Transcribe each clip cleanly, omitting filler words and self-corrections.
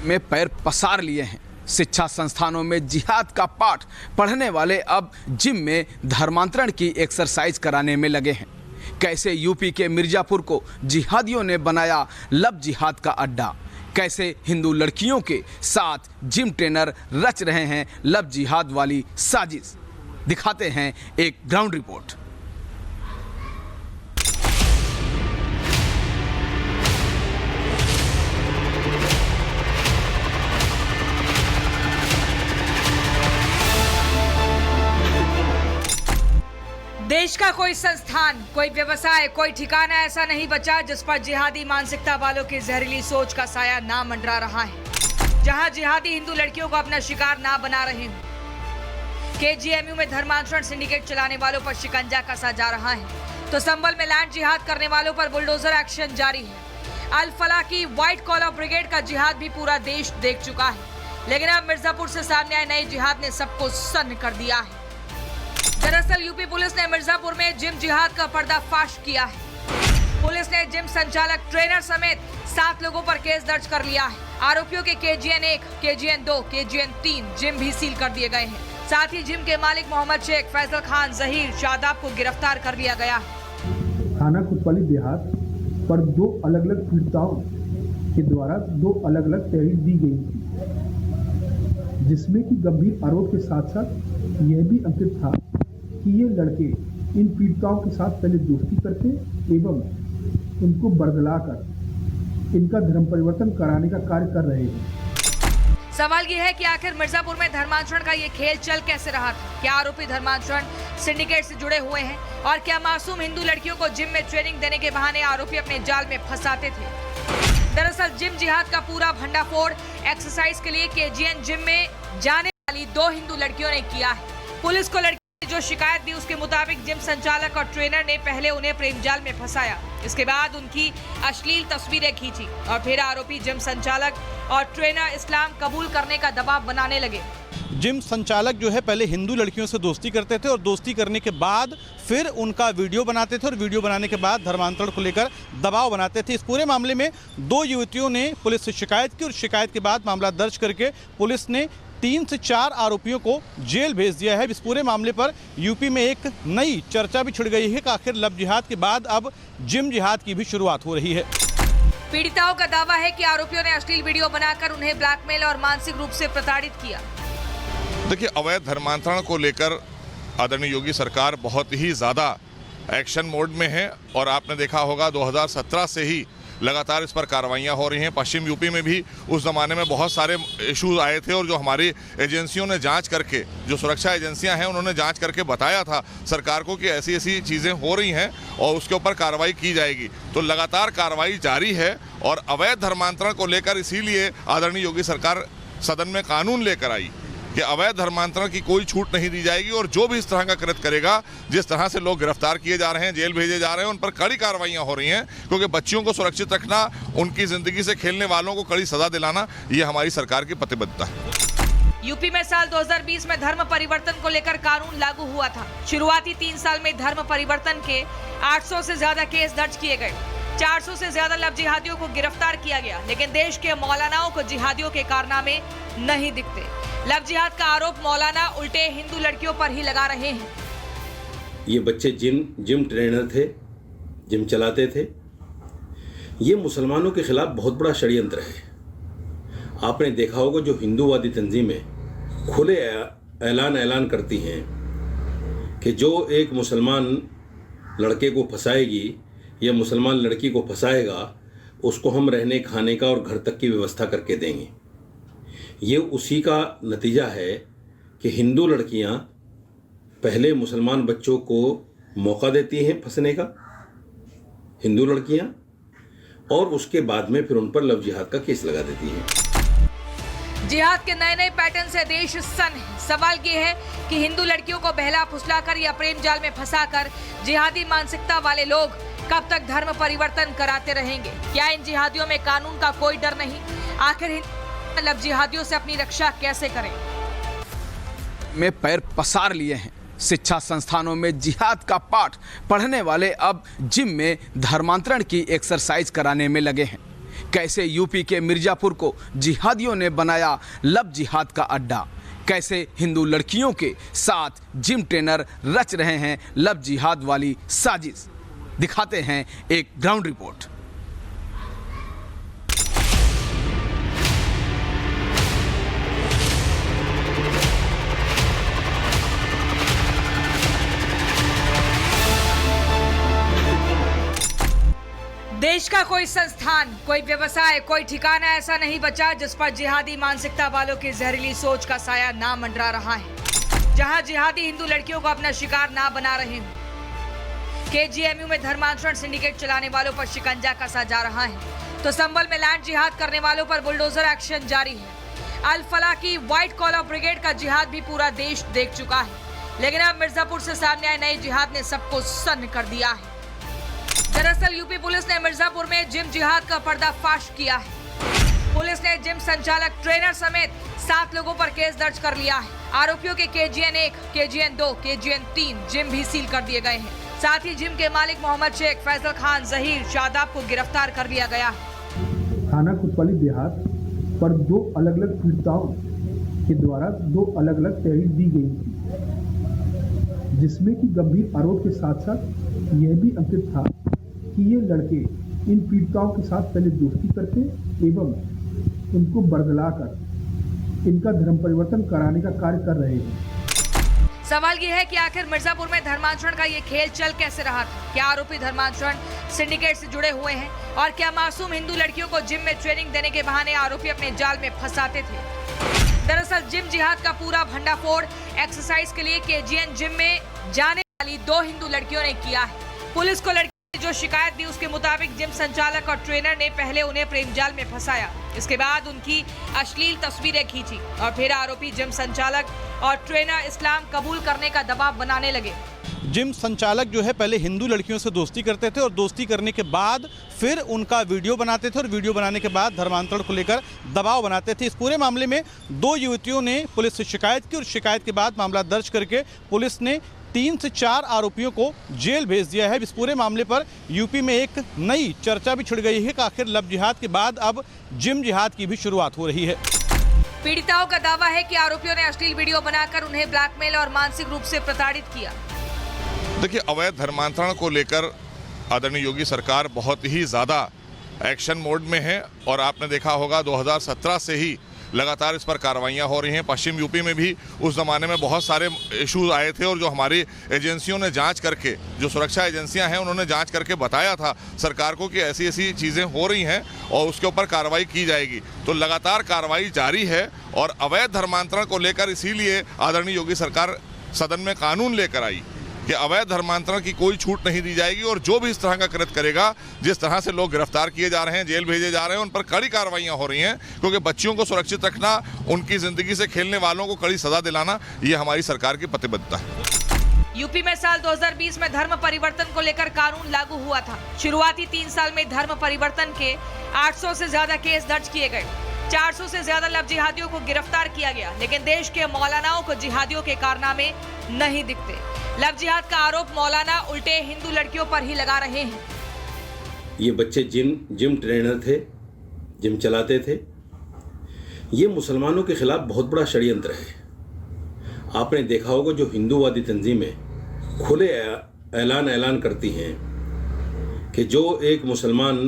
में पैर पसार लिए हैं। शिक्षा संस्थानों में जिहाद का पाठ पढ़ने वाले अब जिम में धर्मांतरण की एक्सरसाइज कराने में लगे हैं। कैसे यूपी के मिर्जापुर को जिहादियों ने बनाया लव जिहाद का अड्डा, कैसे हिंदू लड़कियों के साथ जिम ट्रेनर रच रहे हैं लव जिहाद वाली साजिश, दिखाते हैं एक ग्राउंड रिपोर्ट। देश का कोई संस्थान, कोई व्यवसाय, कोई ठिकाना ऐसा नहीं बचा जिस पर जिहादी मानसिकता वालों की जहरीली सोच का साया ना मंडरा रहा है, जहां जिहादी हिंदू लड़कियों को अपना शिकार ना बना रहे हों। केजीएमयू में धर्मांतरण सिंडिकेट चलाने वालों पर शिकंजा कसा जा रहा है तो संभल में लैंड जिहाद करने वालों पर बुलडोजर एक्शन जारी है। अल फलाह की व्हाइट कॉलर ब्रिगेड का जिहाद भी पूरा देश देख चुका है, लेकिन अब मिर्जापुर से सामने आए नए जिहाद ने सबको सन्न कर दिया है। दरअसल यूपी पुलिस ने मिर्जापुर में जिम जिहाद का पर्दाफाश किया है। पुलिस ने जिम संचालक, ट्रेनर समेत 7 लोगों पर केस दर्ज कर लिया है। आरोपियों के KGN 1, KGN 2, KGN 3 जिम भी सील कर दिए गए हैं। साथ ही जिम के मालिक मोहम्मद शेख, फैजल खान, जहीर, शादाब को गिरफ्तार कर लिया गया है। थाना कोतवाली देहात पर 2 अलग अलग पीड़िताओं के द्वारा 2 अलग अलग तहरीर दी गई थी, जिसमें कि गंभीर आरोप के साथ साथ यह भी अंकित था कि ये लड़के इन पीड़िताओं के साथ पहले दोस्ती करते एवं इनको बरगलाकर इनका धर्म परिवर्तन कराने का कार्य कर रहे हैं। सवाल ये है कि आखिर मिर्जापुर में धर्मांतरण का ये खेल चल कैसे रहा था? क्या आरोपी धर्मांतरण सिंडिकेट से जुड़े हुए हैं और क्या मासूम हिंदू लड़कियों को जिम में ट्रेनिंग देने के बहाने आरोपी अपने जाल में फंसाते थे? दरअसल जिम जिहाद का पूरा भंडाफोड़ एक्सरसाइज के लिए KGN जिम में जाने वाली 2 हिंदू लड़कियों ने किया है। पुलिस को लड़की जो शिकायत दी उसके मुताबिक जिम संचालक और ट्रेनर ने पहले उन्हें प्रेम जाल में फंसाया, इसके बाद उनकी अश्लील तस्वीरें खींची और फिर आरोपी जिम संचालक और ट्रेनर इस्लाम कबूल करने का दबाव बनाने लगे। जिम संचालक जो है पहले हिंदू लड़कियों से दोस्ती करते थे और दोस्ती करने के बाद फिर उनका वीडियो बनाते थे और वीडियो बनाने के बाद धर्मांतरण को लेकर दबाव बनाते थे। इस पूरे मामले में 2 युवतियों ने पुलिस से शिकायत की और शिकायत के बाद मामला दर्ज करके पुलिस ने 3 से 4 आरोपियों को जेल भेज दिया है। इस पूरे मामले पर यूपी में एक नई चर्चा भी छिड़ गई है कि आखिर लव जिहाद के बाद अब जिम जिहाद की भी शुरुआत हो रही है। पीड़िताओं का दावा है कि आरोपियों ने अश्लील वीडियो बनाकर उन्हें ब्लैकमेल और मानसिक रूप से प्रताड़ित किया। देखिए, अवैध धर्मांतरण को लेकर आदरणीय योगी सरकार बहुत ही ज़्यादा एक्शन मोड में है और आपने देखा होगा 2017 से ही लगातार इस पर कार्रवाइयाँ हो रही हैं। पश्चिम यूपी में भी उस ज़माने में बहुत सारे इश्यूज आए थे और जो हमारी एजेंसियों ने जांच करके, जो सुरक्षा एजेंसियां हैं उन्होंने जांच करके बताया था सरकार को कि ऐसी ऐसी चीज़ें हो रही हैं और उसके ऊपर कार्रवाई की जाएगी। तो लगातार कार्रवाई जारी है और अवैध धर्मांतरण को लेकर इसीलिए आदरणीय योगी सरकार सदन में कानून लेकर आई कि अवैध धर्मांतरण की कोई छूट नहीं दी जाएगी और जो भी इस तरह का कृत्य करेगा, जिस तरह से लोग गिरफ्तार किए जा रहे हैं, जेल भेजे जा रहे हैं, उन पर कड़ी कार्रवाइयां हो रही हैं, क्योंकि बच्चियों को सुरक्षित रखना, उनकी जिंदगी से खेलने वालों को कड़ी सजा दिलाना, ये हमारी सरकार की प्रतिबद्धता है। यूपी में साल 2020 में धर्म परिवर्तन को लेकर कानून लागू हुआ था। शुरुआती 3 साल में धर्म परिवर्तन के 800 से ज्यादा केस दर्ज किए गए, 400 से ज्यादा लव जिहादियों को गिरफ्तार किया गया, लेकिन देश के मौलानाओं को जिहादियों के कारनामे नहीं दिखते। लव जिहाद का आरोप मौलाना उल्टे हिंदू लड़कियों पर ही लगा रहे हैं। ये बच्चे जिम ट्रेनर थे, जिम चलाते थे। ये मुसलमानों के खिलाफ बहुत बड़ा षड्यंत्र है। आपने देखा होगा जो हिंदूवादी तंजीमें खुले ऐलान करती हैं कि जो एक मुसलमान लड़के को फंसाएगी या मुसलमान लड़की को फंसाएगा, उसको हम रहने खाने का और घर तक की व्यवस्था करके देंगे। ये उसी का नतीजा है कि हिंदू लड़कियां पहले मुसलमान बच्चों को मौका देती हैं फंसने का, हिंदू लड़कियां, और उसके बाद में फिर उन पर लव जिहाद का केस लगा देती हैं। जिहाद के नए नए पैटर्न से देश सन्न है। सवाल ये है कि हिंदू लड़कियों को बहला फुसलाकर या प्रेम जाल में फंसाकर जिहादी मानसिकता वाले लोग कब तक धर्म परिवर्तन कराते रहेंगे? क्या इन जिहादियों में कानून का कोई डर नहीं? आखिर लव जिहादियों से अपनी रक्षा कैसे करें? में पैर पसार लिए हैं। शिक्षा संस्थानों में जिहाद का पाठ पढ़ने वाले अब जिम में धर्मांतरण की एक्सरसाइज कराने में लगे हैं। कैसे यूपी के मिर्जापुर को जिहादियों ने बनाया लव जिहाद का अड्डा, कैसे हिंदू लड़कियों के साथ जिम ट्रेनर रच रहे हैं लव जिहाद वाली साजिश, दिखाते हैं एक ग्राउंड रिपोर्ट। देश का कोई संस्थान, कोई व्यवसाय, कोई ठिकाना ऐसा नहीं बचा जिस पर जिहादी मानसिकता वालों की जहरीली सोच का साया ना मंडरा रहा है। जहां जिहादी हिंदू लड़कियों को अपना शिकार ना बना रहे हैं। केजीएमयू में धर्मांतरण सिंडिकेट चलाने वालों पर शिकंजा कसा जा रहा है, तो संभल में लैंड जिहाद करने वालों पर बुलडोजर एक्शन जारी है। अल फलाह की व्हाइट कॉलर ब्रिगेड का जिहाद भी पूरा देश देख चुका है, लेकिन अब मिर्जापुर से सामने आए नए जिहाद ने सबको सन्न कर दिया है। दरअसल यूपी पुलिस ने मिर्जापुर में जिम जिहाद का पर्दाफाश किया है। पुलिस ने जिम संचालक, ट्रेनर समेत 7 लोगों पर केस दर्ज कर लिया है। आरोपियों के KGN 1, KGN 2, KGN 3 जिम भी सील कर दिए गए हैं। साथ ही जिम के मालिक मोहम्मद शेख, फैजल खान, जहीर, शादाब को गिरफ्तार कर लिया गया है। थाना कोतवाली देहात पर 2 अलग अलग पीड़िताओं के द्वारा 2 अलग अलग तहरीर दी गई थी, जिसमें कि गंभीर आरोप के साथ साथ यह भी अंकित था कि ये लड़के इन पीड़िताओं के साथ पहले दोस्ती करके एवं इनको बरगलाकर इनका धर्म परिवर्तन कराने का कार्य कर रहे हैं। सवाल ये है कि आखिर मिर्जापुर में धर्मांतरण का ये खेल चल कैसे रहा था? क्या आरोपी धर्मांतरण सिंडिकेट से जुड़े हुए हैं? और क्या मासूम हिंदू लड़कियों को जिम में ट्रेनिंग देने के बहाने आरोपी अपने जाल में फंसाते थे? दरअसल जिम जिहाद का पूरा भंडाफोड़ एक्सरसाइज के लिए KGN जिम में जाने वाली 2 हिंदू लड़कियों ने किया है। पुलिस को लड़की जो शिकायत दी उसके मुताबिक जिम संचालक और ट्रेनर ने पहले उन्हें प्रेम जाल में फंसाया, इसके बाद उनकी अश्लील तस्वीरें खींची और फिर आरोपी जिम संचालक और ट्रेनर इस्लाम कबूल करने का दबाव बनाने लगे। जिम संचालक जो है पहले हिंदू लड़कियों से दोस्ती करते थे और दोस्ती करने के बाद फिर उनका वीडियो बनाते थे और वीडियो बनाने के बाद धर्मांतरण को लेकर दबाव बनाते थे। इस पूरे मामले में 2 युवतियों ने पुलिस से शिकायत की और शिकायत के बाद मामला दर्ज करके पुलिस ने 3 से 4 आरोपियों को जेल भेज दिया है। इस पूरे मामले पर यूपी में एक नई चर्चा भी छिड़ गई है कि आखिर लव जिहाद के बाद अब जिम जिहाद की भी शुरुआत हो रही है। पीड़िताओं का दावा है कि आरोपियों ने अश्लील वीडियो बनाकर उन्हें ब्लैकमेल और मानसिक रूप से प्रताड़ित किया। देखिए, अवैध धर्मांतरण को लेकर आदरणीय योगी सरकार बहुत ही ज़्यादा एक्शन मोड में है और आपने देखा होगा 2017 से ही लगातार इस पर कार्रवाइयाँ हो रही हैं। पश्चिम यूपी में भी उस ज़माने में बहुत सारे इश्यूज आए थे और जो हमारी एजेंसियों ने जांच करके, जो सुरक्षा एजेंसियां हैं उन्होंने जांच करके बताया था सरकार को कि ऐसी ऐसी चीज़ें हो रही हैं और उसके ऊपर कार्रवाई की जाएगी। तो लगातार कार्रवाई जारी है और अवैध धर्मांतरण को लेकर इसीलिए आदरणीय योगी सरकार सदन में कानून लेकर आई कि अवैध धर्मांतरण की कोई छूट नहीं दी जाएगी और जो भी इस तरह का कृत्य करेगा, जिस तरह से लोग गिरफ्तार किए जा रहे हैं, जेल भेजे जा रहे हैं, उन पर कड़ी कार्रवाइयां हो रही हैं, क्योंकि बच्चियों को सुरक्षित रखना, उनकी जिंदगी से खेलने वालों को कड़ी सजा दिलाना, ये हमारी सरकार की प्रतिबद्धता है। यूपी में साल 2020 में धर्म परिवर्तन को लेकर कानून लागू हुआ था। शुरुआती 3 साल में धर्म परिवर्तन के 800 से ज्यादा केस दर्ज किए गए, 400 से ज्यादा लव जिहादियों को गिरफ्तार किया गया, लेकिन देश के मौलानाओं को जिहादियों के कारनामे नहीं दिखते। लव जिहाद का आरोप मौलाना उल्टे हिंदू लड़कियों पर ही लगा रहे हैं। ये बच्चे जिम ट्रेनर थे, जिम चलाते थे। ये मुसलमानों के खिलाफ बहुत बड़ा षड्यंत्र है। आपने देखा होगा जो हिंदूवादी तंजीमें खुले ऐलान करती हैं कि जो एक मुसलमान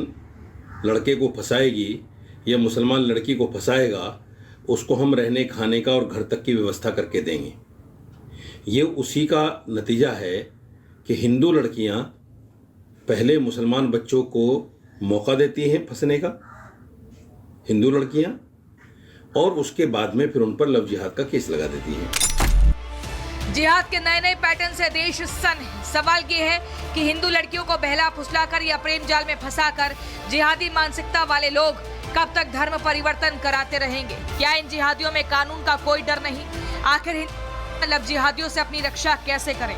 लड़के को फंसाएगी या मुसलमान लड़की को फंसाएगा, उसको हम रहने खाने का और घर तक की व्यवस्था करके देंगे। ये उसी का नतीजा है कि हिंदू लड़कियां पहले मुसलमान बच्चों को मौका देती हैं फंसने का, हिंदू लड़कियां, और उसके बाद में फिर उन पर लव जिहाद का केस लगा देती हैं। जिहाद के नए नए पैटर्न से देश सन्न है। सवाल ये है कि हिंदू लड़कियों को बहला फुसलाकर या प्रेम जाल में फंसाकर जिहादी मानसिकता वाले लोग कब तक धर्म परिवर्तन कराते रहेंगे? क्या इन जिहादियों में कानून का कोई डर नहीं? आखिर लव जिहादियों से अपनी रक्षा कैसे करें?